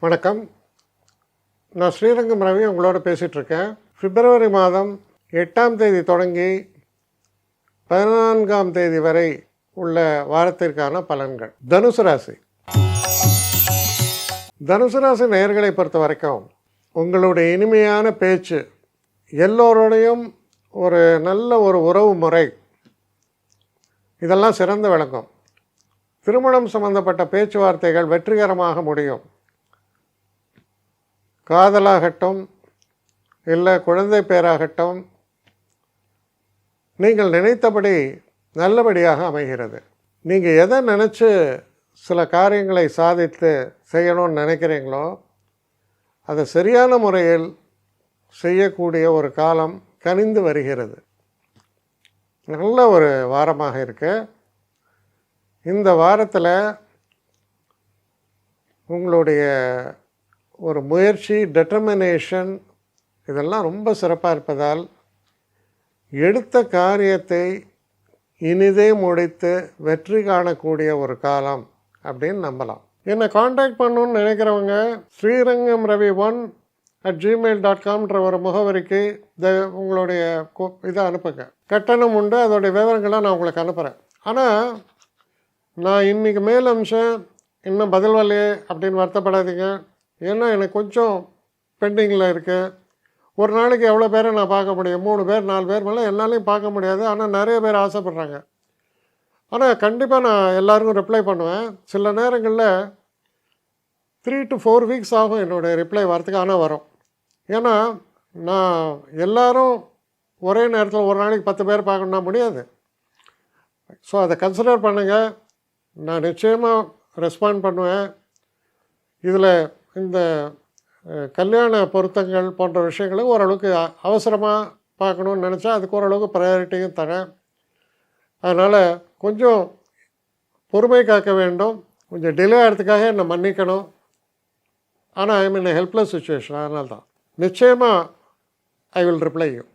வணக்கம். நான் ஸ்ரீரங்கம் ரவி உங்களோட பேசிகிட்ருக்கேன். பிப்ரவரி மாதம் 8ஆம் தேதி தொடங்கி 14ஆம் தேதி வரை உள்ள வாரத்திற்கான பலன்கள். தனுசு ராசி. தனுசு ராசி நேயர்களை பொறுத்த வரைக்கும் உங்களுடைய இனிமையான பேச்சு, எல்லோரோடையும் ஒரு நல்ல ஒரு உறவு முறை, இதெல்லாம் சிறந்து விளங்கும். திருமணம் சம்பந்தப்பட்ட பேச்சுவார்த்தைகள் வெற்றிகரமாக முடியும். காதலாகட்டும் இல்லை குழந்தை பேராகட்டும், நீங்கள் நினைத்தபடி நல்லபடியாக அமைகிறது. நீங்கள் எதை நினச்சி சில காரியங்களை சாதித்து செய்யணும்னு நினைக்கிறீங்களோ அதை சரியான முறையில் செய்யக்கூடிய ஒரு காலம் கனிந்து வருகிறது. நல்ல ஒரு வாரமாக இருக்கு. இந்த வாரத்தில் உங்களுடைய ஒரு முயற்சி, டெட்டர்மினேஷன் இதெல்லாம் ரொம்ப சிறப்பாக இருப்பதால் எடுத்த காரியத்தை இனிதே முடித்து வெற்றி காணக்கூடிய ஒரு காலம் அப்படின்னு நம்பலாம். என்னை காண்டாக்ட் பண்ணணுன்னு நினைக்கிறவங்க ஸ்ரீரங்கம் ரவி 1@gmail.com ஒரு முகவரிக்கு உங்களுடைய இதை அனுப்புங்க. கட்டணம் உண்டு, அதோடைய விவரங்களை நான் உங்களுக்கு அனுப்புகிறேன். ஆனால் நான் இன்றைக்கி மேல் அம்சம் இன்னும் பதில் வரலையே அப்படின்னு வருத்தப்படாதீங்க. ஏன்னா எனக்கு கொஞ்சம் பெண்டிங்கில் இருக்குது. ஒரு நாளைக்கு எவ்வளோ பேரை நான் பார்க்க முடியும்? 3 பேர் 4 பேர் மேலே என்னாலையும் பார்க்க முடியாது. ஆனால் நிறைய பேர் ஆசைப்பட்றாங்க. ஆனால் கண்டிப்பாக நான் எல்லாருக்கும் ரிப்ளை பண்ணுவேன். சில நேரங்களில் 3 to 4 வீக்ஸ் ஆகும் என்னுடைய ரிப்ளை வரத்துக்கு. ஆனால் வரும். ஏன்னா நான் எல்லோரும் ஒரே நேரத்தில் ஒரு நாளைக்கு 10 பேர் பார்க்கணுன்னா முடியாது. ஸோ அதை கன்சிடர் பண்ணுங்கள். நான் நிச்சயமாக ரெஸ்பாண்ட் பண்ணுவேன். இதில் இந்த கல்யாண பொருத்தங்கள் போன்ற விஷயங்களை ஓரளவுக்கு அவசரமாக பார்க்கணுன்னு நினச்சா அதுக்கு ஓரளவுக்கு ப்ரையாரிட்டியும் தரேன். அதனால் கொஞ்சம் பொறுமை காக்க வேண்டும். கொஞ்சம் டிலே ஆகிறதுக்காக என்னை மன்னிக்கணும். ஆனால் ஐ மீன் ஹெல்ப்லெஸ் சுச்சுவேஷன். அதனால தான் நிச்சயமாக ஐ வில் ரிப்ளை யூ.